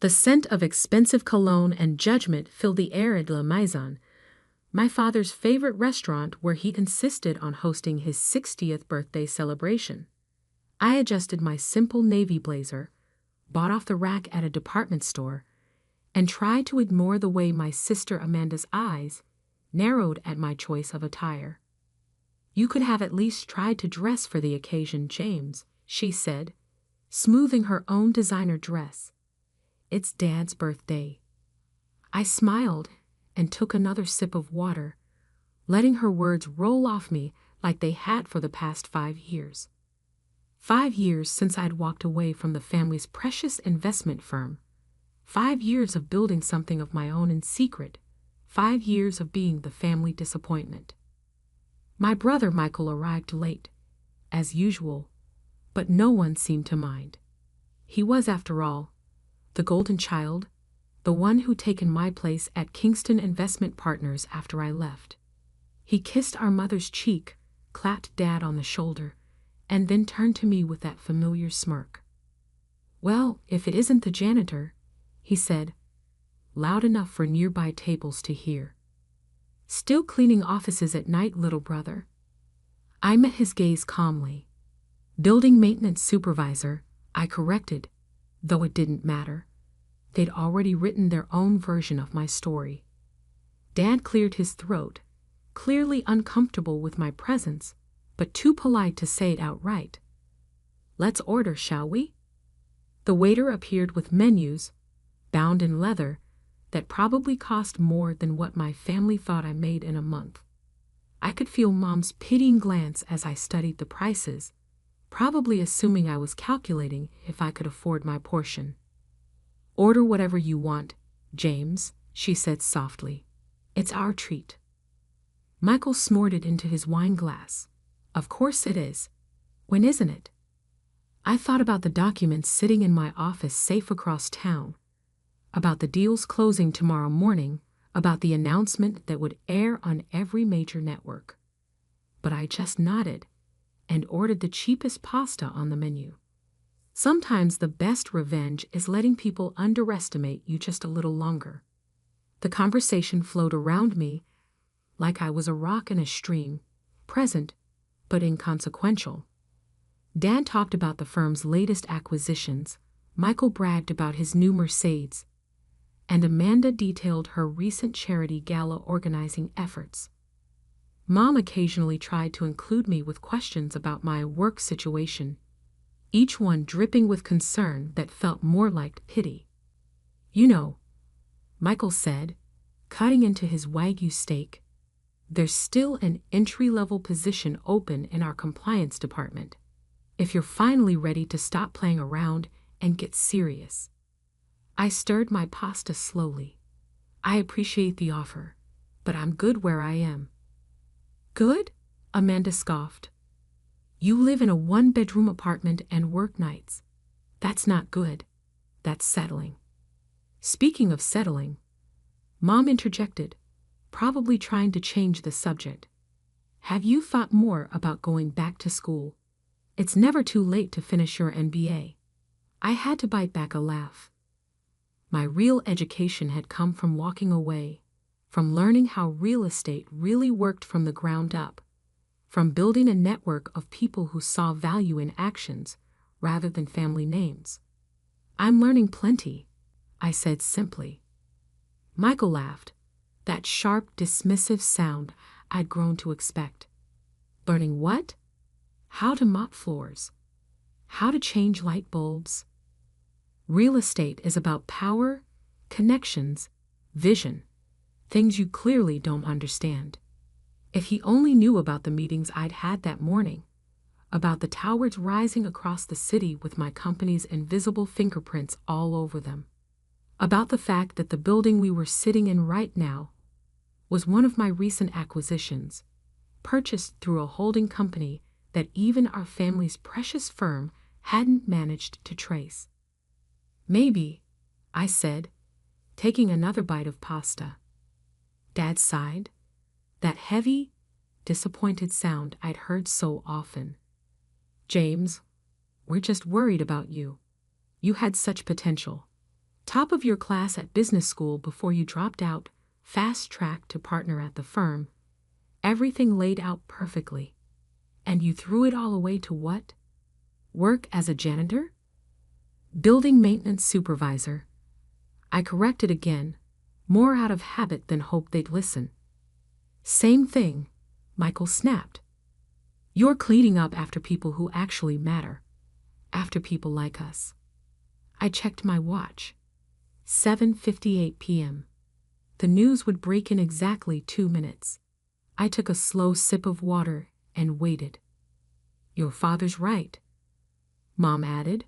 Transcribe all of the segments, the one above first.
The scent of expensive cologne and judgment filled the air at La Maison, my father's favorite restaurant where he insisted on hosting his 60th birthday celebration. I adjusted my simple navy blazer, bought off the rack at a department store, and tried to ignore the way my sister Amanda's eyes narrowed at my choice of attire. "You could have at least tried to dress for the occasion, James," she said, smoothing her own designer dress. "It's Dad's birthday." I smiled and took another sip of water, letting her words roll off me like they had for the past 5 years. 5 years since I'd walked away from the family's precious investment firm. 5 years of building something of my own in secret. 5 years of being the family disappointment. My brother Michael arrived late, as usual, but no one seemed to mind. He was, after all, the golden child, the one who'd taken my place at Kingston Investment Partners after I left. He kissed our mother's cheek, clapped Dad on the shoulder, and then turned to me with that familiar smirk. "Well, if it isn't the janitor," he said, loud enough for nearby tables to hear. "Still cleaning offices at night, little brother?" I met his gaze calmly. "Building maintenance supervisor," I corrected, though it didn't matter. They'd already written their own version of my story. Dad cleared his throat, clearly uncomfortable with my presence, but too polite to say it outright. "Let's order, shall we?" The waiter appeared with menus, bound in leather, that probably cost more than what my family thought I made in a month. I could feel Mom's pitying glance as I studied the prices, probably assuming I was calculating if I could afford my portion. "Order whatever you want, James," she said softly. "It's our treat." Michael snorted into his wine glass. "Of course it is. When isn't it?" I thought about the documents sitting in my office safe across town, about the deals closing tomorrow morning, about the announcement that would air on every major network. But I just nodded and ordered the cheapest pasta on the menu. Sometimes the best revenge is letting people underestimate you just a little longer. The conversation flowed around me like I was a rock in a stream, present but inconsequential. Dad talked about the firm's latest acquisitions, Michael bragged about his new Mercedes, and Amanda detailed her recent charity gala organizing efforts. Mom occasionally tried to include me with questions about my work situation, each one dripping with concern that felt more like pity. "You know," Michael said, cutting into his Wagyu steak, "there's still an entry-level position open in our compliance department. If you're finally ready to stop playing around and get serious." I stirred my pasta slowly. "I appreciate the offer, but I'm good where I am." "Good?" Amanda scoffed. "You live in a 1-bedroom apartment and work nights. That's not good. That's settling." Speaking of settling, Mom interjected, probably trying to change the subject. "Have you thought more about going back to school? It's never too late to finish your MBA." I had to bite back a laugh. My real education had come from walking away, from learning how real estate really worked from the ground up, from building a network of people who saw value in actions rather than family names. "I'm learning plenty," I said simply. Michael laughed, that sharp, dismissive sound I'd grown to expect. "Learning what?" "How to mop floors. How to change light bulbs." Real estate is about power, connections, vision, things you clearly don't understand. If he only knew about the meetings I'd had that morning, about the towers rising across the city with my company's invisible fingerprints all over them, about the fact that the building we were sitting in right now was one of my recent acquisitions, purchased through a holding company that even our family's precious firm hadn't managed to trace. "Maybe," I said, taking another bite of pasta. Dad sighed, that heavy, disappointed sound I'd heard so often. "James, we're just worried about you. You had such potential. Top of your class at business school before you dropped out, fast track to partner at the firm. Everything laid out perfectly. And you threw it all away to what? Work as a janitor? Building maintenance supervisor. I corrected again, more out of habit than hope they'd listen. Same thing, Michael snapped. You're cleaning up after people who actually matter. After people like us. I checked my watch. 7:58 p.m. The news would break in exactly 2 minutes. I took a slow sip of water and waited. Your father's right, Mom added,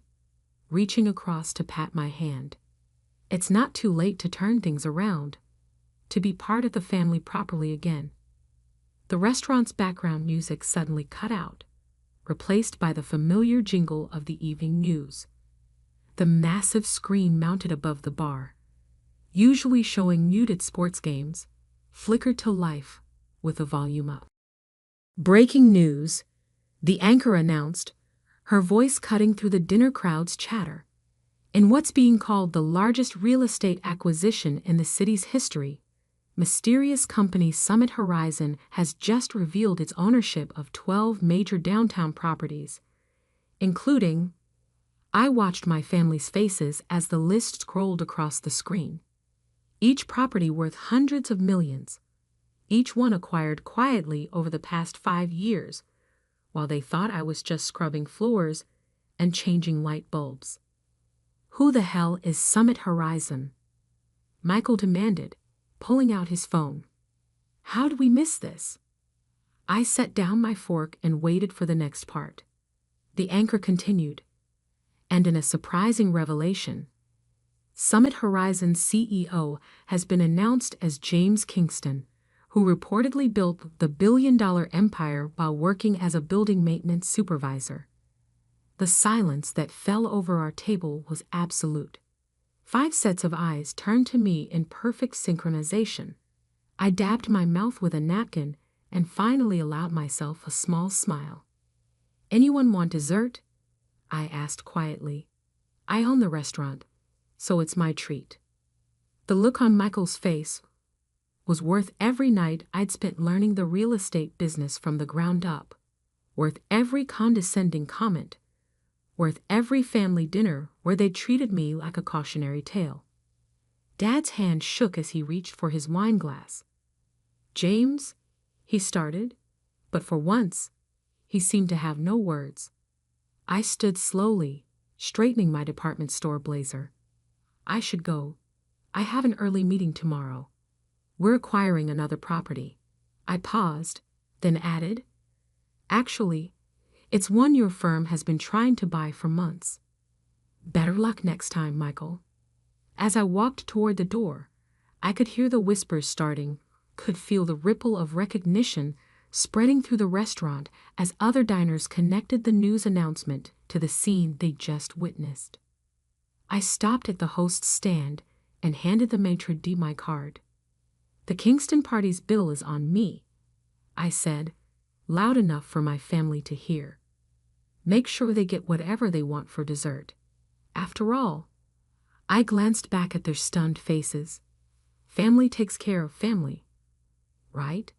reaching across to pat my hand. It's not too late to turn things around, to be part of the family properly again. The restaurant's background music suddenly cut out, replaced by the familiar jingle of the evening news. The massive screen mounted above the bar, usually showing muted sports games, flickered to life with the volume up. Breaking news, the anchor announced, her voice cutting through the dinner crowd's chatter. In what's being called the largest real estate acquisition in the city's history, mysterious company Summit Horizon has just revealed its ownership of 12 major downtown properties, including. I watched my family's faces as the list scrolled across the screen. Each property worth hundreds of millions, each one acquired quietly over the past 5 years, while they thought I was just scrubbing floors and changing light bulbs. Who the hell is Summit Horizon? Michael demanded, pulling out his phone. How did we miss this? I set down my fork and waited for the next part. The anchor continued. And in a surprising revelation, Summit Horizon's CEO has been announced as James Kingston, who reportedly built the billion-dollar empire while working as a building maintenance supervisor. The silence that fell over our table was absolute. 5 sets of eyes turned to me in perfect synchronization. I dabbed my mouth with a napkin and finally allowed myself a small smile. Anyone want dessert? I asked quietly. I own the restaurant, so it's my treat. The look on Michael's face was worth every night I'd spent learning the real estate business from the ground up, worth every condescending comment, worth every family dinner where they treated me like a cautionary tale. Dad's hand shook as he reached for his wine glass. James, he started, but for once, he seemed to have no words. I stood slowly, straightening my department store blazer. I should go. I have an early meeting tomorrow. We're acquiring another property. I paused, then added, Actually, it's one your firm has been trying to buy for months. Better luck next time, Michael. As I walked toward the door, I could hear the whispers starting, could feel the ripple of recognition spreading through the restaurant as other diners connected the news announcement to the scene they just witnessed. I stopped at the host's stand and handed the maitre d' my card. The Kingston party's bill is on me, I said, loud enough for my family to hear. Make sure they get whatever they want for dessert. After all, I glanced back at their stunned faces. Family takes care of family, right?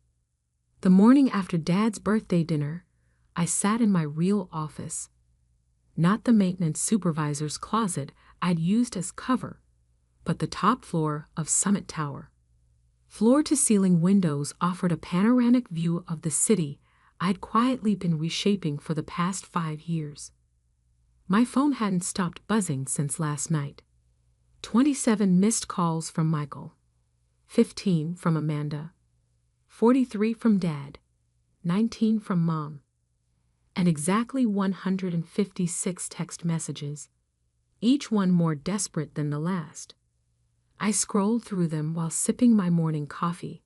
The morning after Dad's birthday dinner, I sat in my real office. Not the maintenance supervisor's closet I'd used as cover, but the top floor of Summit Tower. Floor-to-ceiling windows offered a panoramic view of the city I'd quietly been reshaping for the past 5 years. My phone hadn't stopped buzzing since last night. 27 missed calls from Michael, 15 from Amanda, 43 from Dad, 19 from Mom, and exactly 156 text messages, each one more desperate than the last. I scrolled through them while sipping my morning coffee,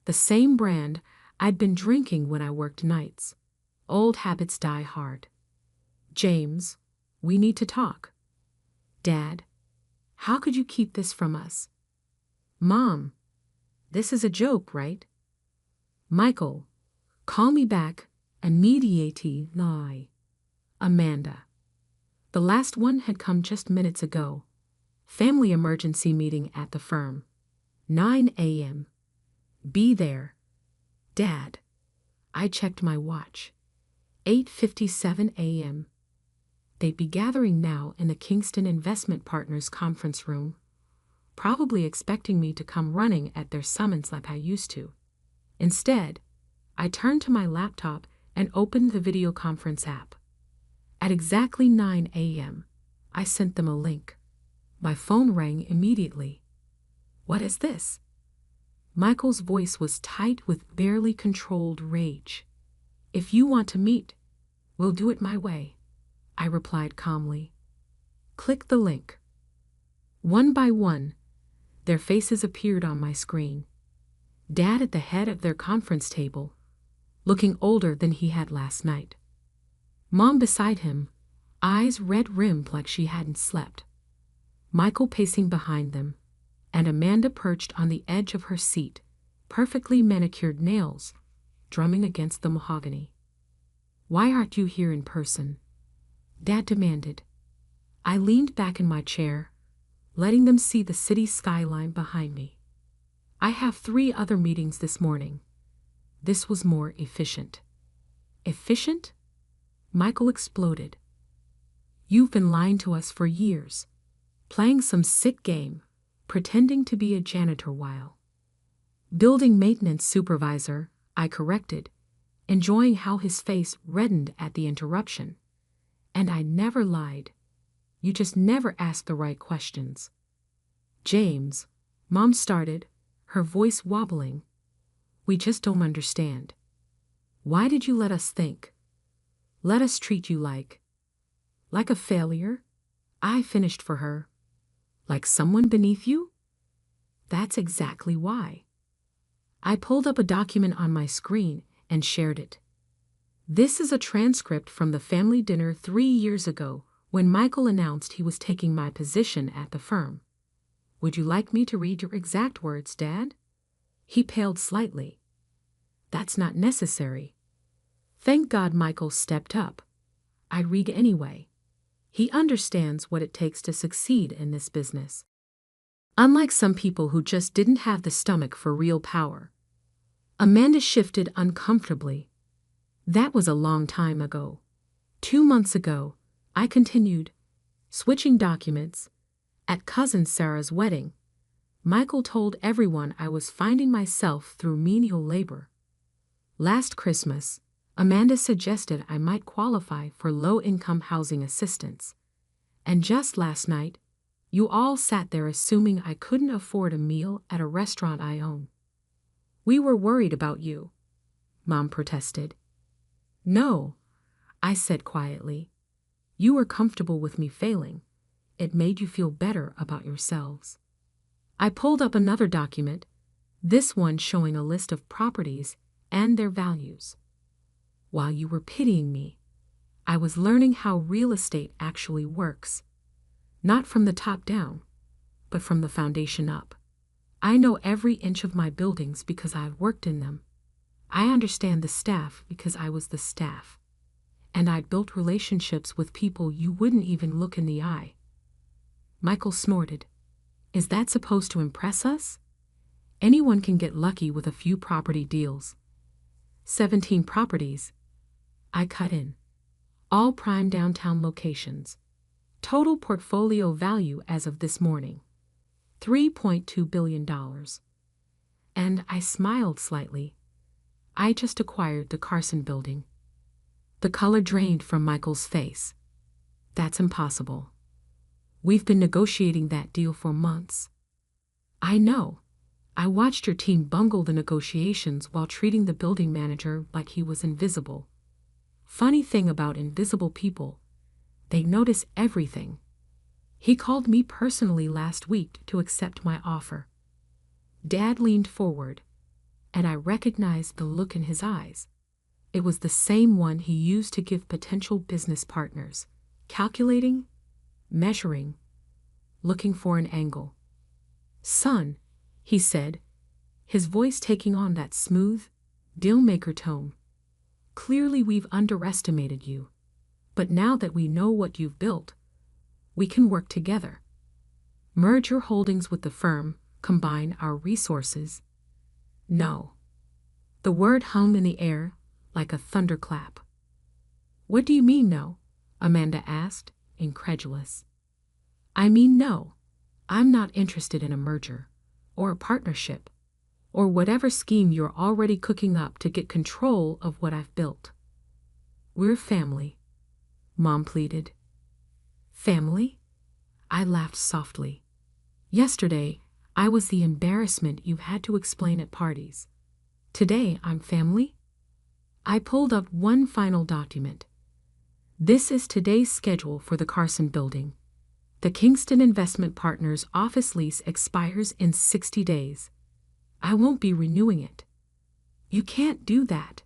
the same brand I'd been drinking when I worked nights. Old habits die hard. James, we need to talk. Dad, how could you keep this from us? Mom, this is a joke, right? Michael, call me back immediately. Amanda. The last one had come just minutes ago, Family emergency meeting at the firm. 9 a.m. Be there. Dad. I checked my watch. 8:57 a.m. They'd be gathering now in the Kingston Investment Partners conference room, probably expecting me to come running at their summons like I used to. Instead, I turned to my laptop and opened the video conference app. At exactly 9 a.m., I sent them a link. My phone rang immediately. What is this? Michael's voice was tight with barely controlled rage. If you want to meet, we'll do it my way, I replied calmly. Click the link. One by one, their faces appeared on my screen. Dad at the head of their conference table, looking older than he had last night. Mom beside him, eyes red-rimmed like she hadn't slept. Michael pacing behind them, and Amanda perched on the edge of her seat, perfectly manicured nails drumming against the mahogany. Why aren't you here in person? Dad demanded. I leaned back in my chair, letting them see the city skyline behind me. I have 3 other meetings this morning. This was more efficient. Efficient? Michael exploded. You've been lying to us for years, playing some sick game, pretending to be a janitor while. Building maintenance supervisor, I corrected, enjoying how his face reddened at the interruption. And I never lied. You just never asked the right questions. James, Mom started, her voice wobbling. We just don't understand. Why did you let us think? Let us treat you like a failure? I finished for her. Like someone beneath you? That's exactly why. I pulled up a document on my screen and shared it. This is a transcript from the family dinner 3 years ago when Michael announced he was taking my position at the firm. Would you like me to read your exact words, Dad? He paled slightly. That's not necessary. Thank God Michael stepped up. I read anyway. He understands what it takes to succeed in this business. Unlike some people who just didn't have the stomach for real power. Amanda shifted uncomfortably. That was a long time ago. 2 months ago, I continued, switching documents. At Cousin Sarah's wedding, Michael told everyone I was finding myself through menial labor. Last Christmas, Amanda suggested I might qualify for low-income housing assistance. And just last night, you all sat there assuming I couldn't afford a meal at a restaurant I own. We were worried about you, Mom protested. No, I said quietly. You were comfortable with me failing. It made you feel better about yourselves. I pulled up another document, this one showing a list of properties and their values. While you were pitying me, I was learning how real estate actually works. Not from the top down, but from the foundation up. I know every inch of my buildings because I've worked in them. I understand the staff because I was the staff. And I'd built relationships with people you wouldn't even look in the eye. Michael snorted. Is that supposed to impress us? Anyone can get lucky with a few property deals. 17 properties. I cut in. All prime downtown locations. Total portfolio value as of this morning. $3.2 billion. And I smiled slightly. I just acquired the Carson building. The color drained from Michael's face. That's impossible. We've been negotiating that deal for months. I know. I watched your team bungle the negotiations while treating the building manager like he was invisible. Funny thing about invisible people, they notice everything. He called me personally last week to accept my offer. Dad leaned forward, and I recognized the look in his eyes. It was the same one he used to give potential business partners, calculating, measuring, looking for an angle. Son, he said, his voice taking on that smooth, deal-maker tone. Clearly we've underestimated you, but now that we know what you've built, we can work together. Merge your holdings with the firm, combine our resources. No. The word hung in the air like a thunderclap. What do you mean, no? Amanda asked, incredulous. I mean, no. I'm not interested in a merger, or a partnership, or whatever scheme you're already cooking up to get control of what I've built. We're family, Mom pleaded. Family? I laughed softly. Yesterday, I was the embarrassment you've had to explain at parties. Today, I'm family? I pulled up one final document. This is today's schedule for the Carson building. The Kingston Investment Partners office lease expires in 60 days. I won't be renewing it. You can't do that.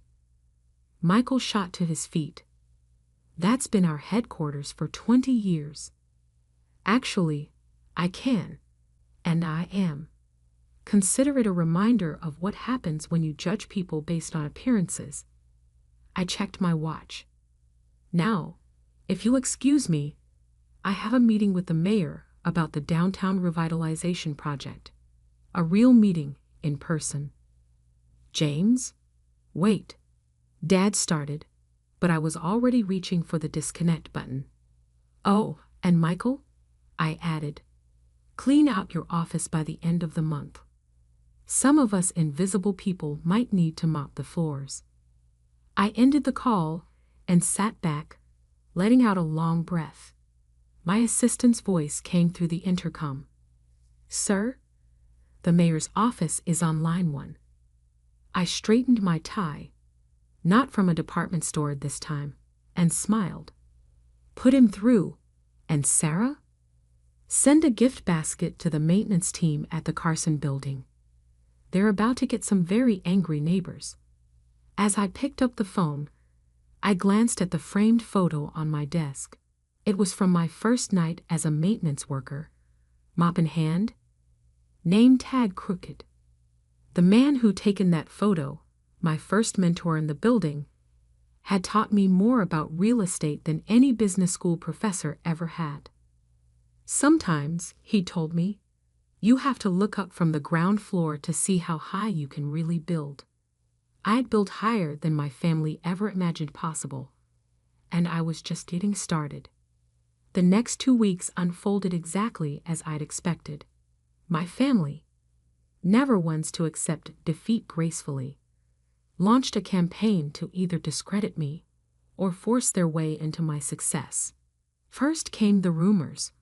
Michael shot to his feet. That's been our headquarters for 20 years. Actually, I can, and I am. Consider it a reminder of what happens when you judge people based on appearances. I checked my watch. Now, if you'll excuse me, I have a meeting with the mayor about the downtown revitalization project. A real meeting, in person. James? Wait. Dad started, but I was already reaching for the disconnect button. Oh, and Michael? I added. Clean out your office by the end of the month. Some of us invisible people might need to mop the floors. I ended the call and sat back, letting out a long breath. My assistant's voice came through the intercom. Sir? The mayor's office is on line 1. I straightened my tie, not from a department store this time, and smiled. Put him through. And Sarah? Send a gift basket to the maintenance team at the Carson building. They're about to get some very angry neighbors. As I picked up the phone, I glanced at the framed photo on my desk. It was from my first night as a maintenance worker, mop in hand, name tag crooked. The man who'd taken that photo, my first mentor in the building, had taught me more about real estate than any business school professor ever had. Sometimes, he told me, you have to look up from the ground floor to see how high you can really build. I'd built higher than my family ever imagined possible, and I was just getting started. The next 2 weeks unfolded exactly as I'd expected. My family, never ones to accept defeat gracefully, launched a campaign to either discredit me or force their way into my success. First came the rumors.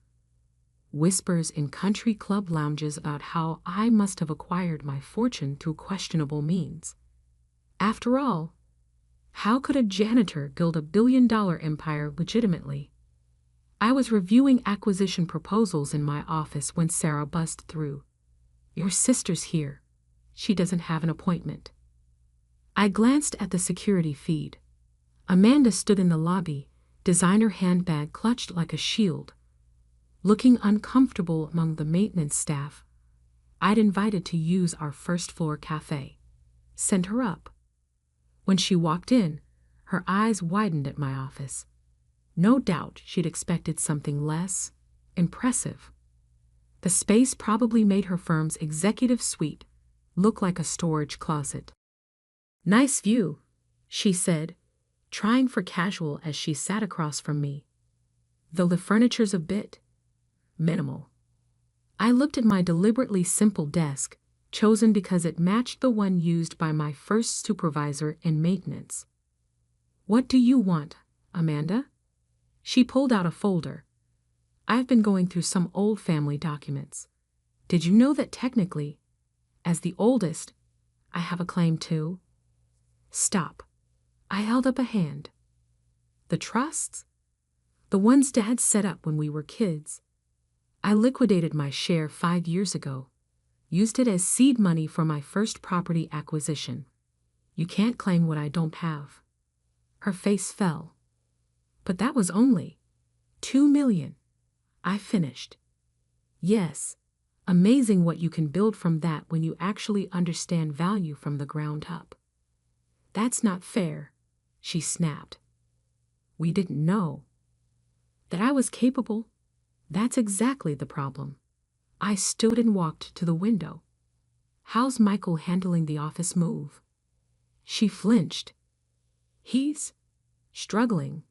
Whispers in country club lounges about how I must have acquired my fortune through questionable means. After all, how could a janitor build a billion-dollar empire legitimately? I was reviewing acquisition proposals in my office when Sarah buzzed through. Your sister's here. She doesn't have an appointment. I glanced at the security feed. Amanda stood in the lobby, designer handbag clutched like a shield, looking uncomfortable among the maintenance staff I'd invited to use our first-floor cafe. Sent her up. When she walked in, her eyes widened at my office. No doubt she'd expected something less impressive. The space probably made her firm's executive suite look like a storage closet. Nice view, she said, trying for casual as she sat across from me. Though the furniture's a bit minimal. I looked at my deliberately simple desk, chosen because it matched the one used by my first supervisor in maintenance. What do you want, Amanda? She pulled out a folder. I've been going through some old family documents. Did you know that technically, as the oldest, I have a claim too? Stop. I held up a hand. The trusts? The ones Dad set up when we were kids. I liquidated my share 5 years ago. Used it as seed money for my first property acquisition. You can't claim what I don't have. Her face fell. But that was only $2 million. I finished. Yes, amazing what you can build from that when you actually understand value from the ground up. That's not fair, she snapped. We didn't know. That I was capable, that's exactly the problem. I stood and walked to the window. How's Michael handling the office move? She flinched. He's struggling.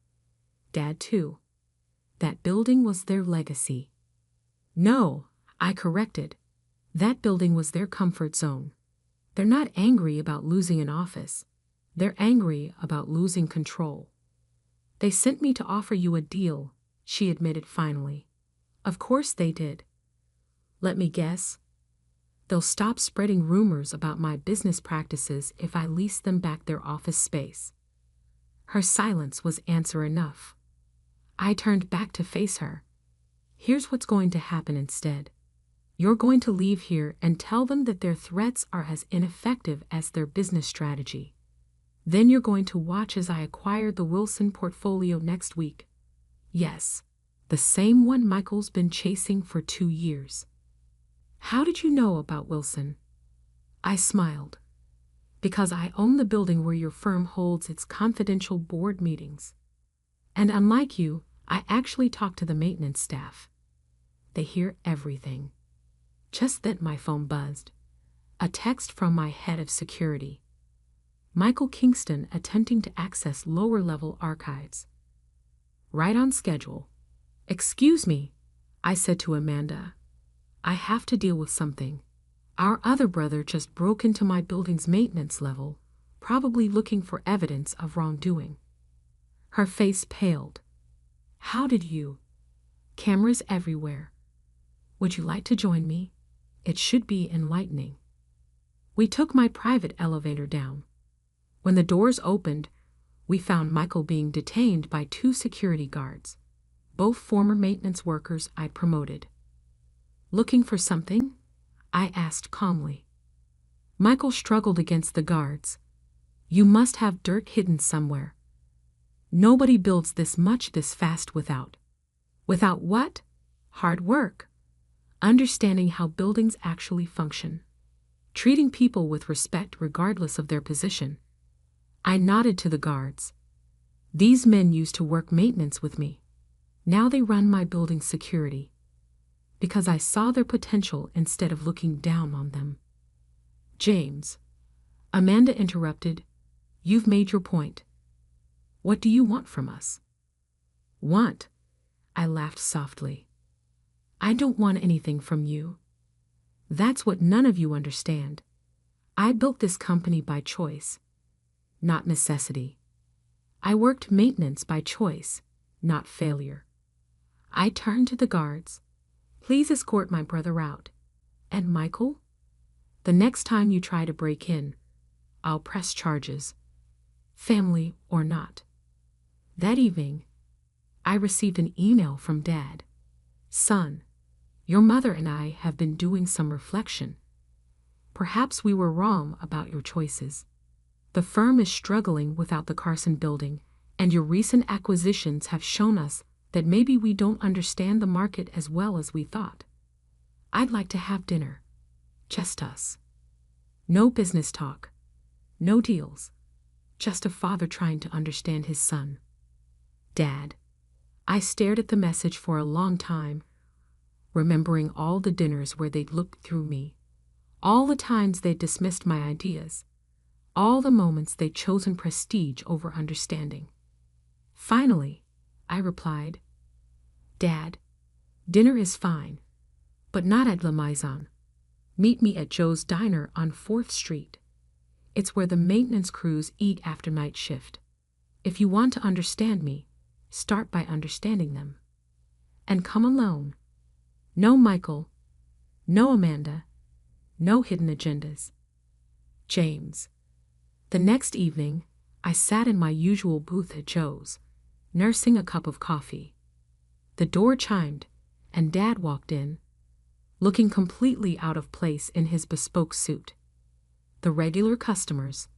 Dad too. That building was their legacy. No, I corrected. That building was their comfort zone. They're not angry about losing an office. They're angry about losing control. They sent me to offer you a deal, she admitted finally. Of course they did. Let me guess. They'll stop spreading rumors about my business practices if I lease them back their office space. Her silence was answer enough. I turned back to face her. Here's what's going to happen instead. You're going to leave here and tell them that their threats are as ineffective as their business strategy. Then you're going to watch as I acquire the Wilson portfolio next week. Yes, the same one Michael's been chasing for 2 years. How did you know about Wilson? I smiled. Because I own the building where your firm holds its confidential board meetings. And unlike you, I actually talk to the maintenance staff. They hear everything. Just then my phone buzzed. A text from my head of security. Michael Kingston attempting to access lower-level archives. Right on schedule. Excuse me, I said to Amanda. I have to deal with something. Our other brother just broke into my building's maintenance level, probably looking for evidence of wrongdoing. Her face paled. How did you? Cameras everywhere. Would you like to join me? It should be enlightening. We took my private elevator down. When the doors opened, we found Michael being detained by 2 security guards, both former maintenance workers I promoted. Looking for something? I asked calmly. Michael struggled against the guards. You must have dirt hidden somewhere. Nobody builds this much this fast without. Without what? Hard work. Understanding how buildings actually function. Treating people with respect regardless of their position. I nodded to the guards. These men used to work maintenance with me. Now they run my building's security. Because I saw their potential instead of looking down on them. James. Amanda interrupted. You've made your point. What do you want from us? Want? I laughed softly. I don't want anything from you. That's what none of you understand. I built this company by choice, not necessity. I worked maintenance by choice, not failure. I turned to the guards. Please escort my brother out. And Michael? The next time you try to break in, I'll press charges, family or not. That evening, I received an email from Dad. Son, your mother and I have been doing some reflection. Perhaps we were wrong about your choices. The firm is struggling without the Carson building, and your recent acquisitions have shown us that maybe we don't understand the market as well as we thought. I'd like to have dinner. Just us. No business talk. No deals. Just a father trying to understand his son. Dad. I stared at the message for a long time, remembering all the dinners where they'd looked through me, all the times they'd dismissed my ideas, all the moments they'd chosen prestige over understanding. Finally, I replied, Dad, dinner is fine, but not at La Maison. Meet me at Joe's Diner on 4th Street. It's where the maintenance crews eat after night shift. If you want to understand me, start by understanding them. And come alone. No Michael, no Amanda, no hidden agendas. James. The next evening, I sat in my usual booth at Joe's, nursing a cup of coffee. The door chimed, and Dad walked in, looking completely out of place in his bespoke suit. The regular customers,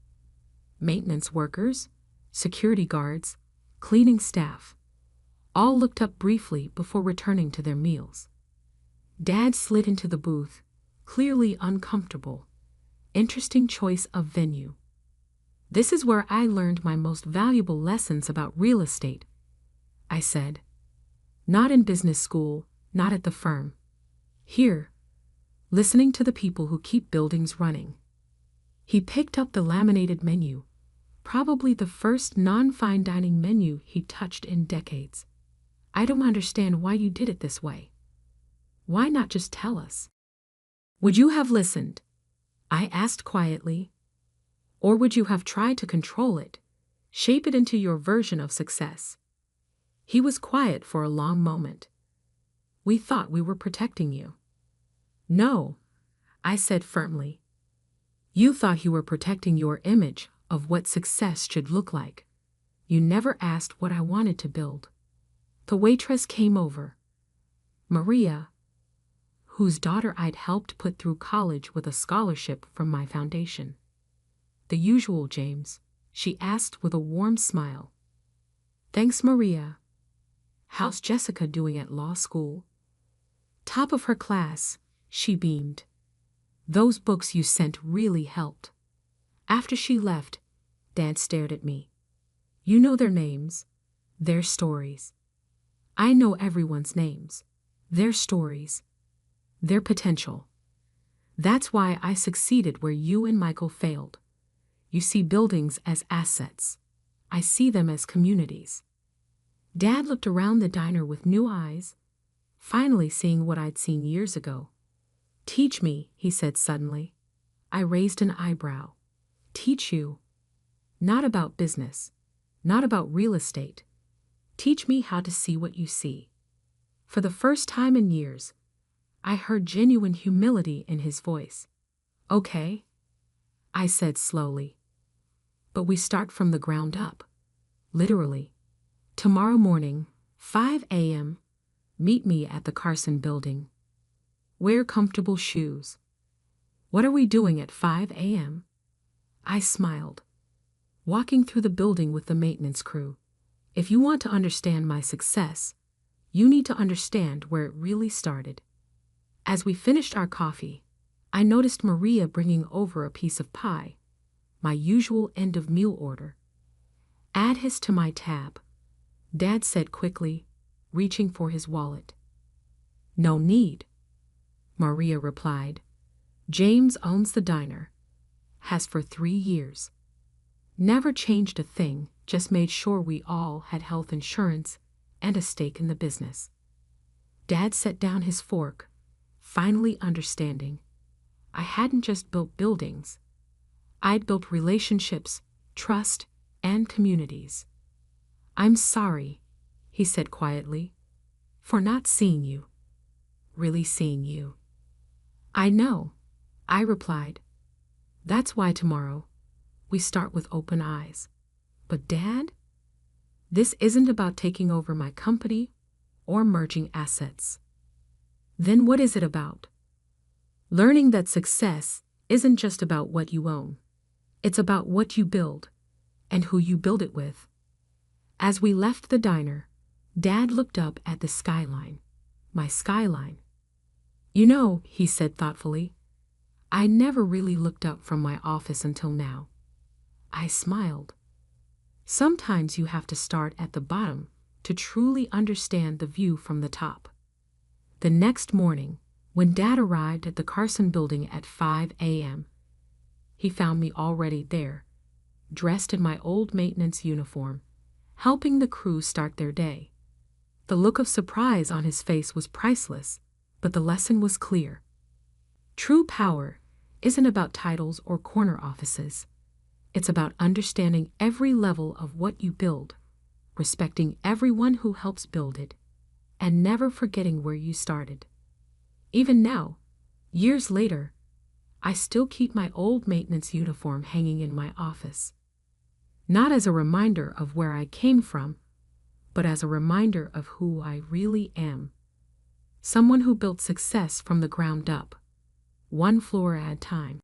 maintenance workers, security guards, cleaning staff, all looked up briefly before returning to their meals. Dad slid into the booth, clearly uncomfortable. Interesting choice of venue. This is where I learned my most valuable lessons about real estate, I said. Not in business school, not at the firm. Here, listening to the people who keep buildings running. He picked up the laminated menu, probably the first non-fine dining menu he touched in decades. I don't understand why you did it this way. Why not just tell us? Would you have listened? I asked quietly. Or would you have tried to control it, shape it into your version of success? He was quiet for a long moment. We thought we were protecting you. No, I said firmly. You thought you were protecting your image of what success should look like. You never asked what I wanted to build. The waitress came over. Maria, whose daughter I'd helped put through college with a scholarship from my foundation. The usual, James, she asked with a warm smile. Thanks, Maria. How's Jessica doing at law school? Top of her class, she beamed. Those books you sent really helped. After she left, Dad stared at me. You know their names, their stories. I know everyone's names, their stories, their potential. That's why I succeeded where you and Michael failed. You see buildings as assets. I see them as communities. Dad looked around the diner with new eyes, finally seeing what I'd seen years ago. Teach me, he said suddenly. I raised an eyebrow. Teach you. Not about business, not about real estate. Teach me how to see what you see. For the first time in years, I heard genuine humility in his voice. Okay, I said slowly. But we start from the ground up. Literally. Tomorrow morning, 5 a.m., meet me at the Carson building. Wear comfortable shoes. What are we doing at 5 a.m.? I smiled. Walking through the building with the maintenance crew. If you want to understand my success, you need to understand where it really started. As we finished our coffee, I noticed Maria bringing over a piece of pie, my usual end-of-meal order. Add his to my tab, Dad said quickly, reaching for his wallet. No need, Maria replied. James owns the diner, has for 3 years. Never changed a thing, just made sure we all had health insurance and a stake in the business. Dad set down his fork, finally understanding. I hadn't just built buildings. I'd built relationships, trust, and communities. I'm sorry, he said quietly, for not seeing you. Really seeing you. I know, I replied. That's why tomorrow, we start with open eyes. But Dad, this isn't about taking over my company or merging assets. Then what is it about? Learning that success isn't just about what you own. It's about what you build and who you build it with. As we left the diner, Dad looked up at the skyline, my skyline. You know, he said thoughtfully, I never really looked up from my office until now. I smiled. Sometimes you have to start at the bottom to truly understand the view from the top. The next morning, when Dad arrived at the Carson building at 5 a.m., he found me already there, dressed in my old maintenance uniform, helping the crew start their day. The look of surprise on his face was priceless, but the lesson was clear. True power isn't about titles or corner offices. It's about understanding every level of what you build, respecting everyone who helps build it, and never forgetting where you started. Even now, years later, I still keep my old maintenance uniform hanging in my office. Not as a reminder of where I came from, but as a reminder of who I really am. Someone who built success from the ground up, one floor at a time.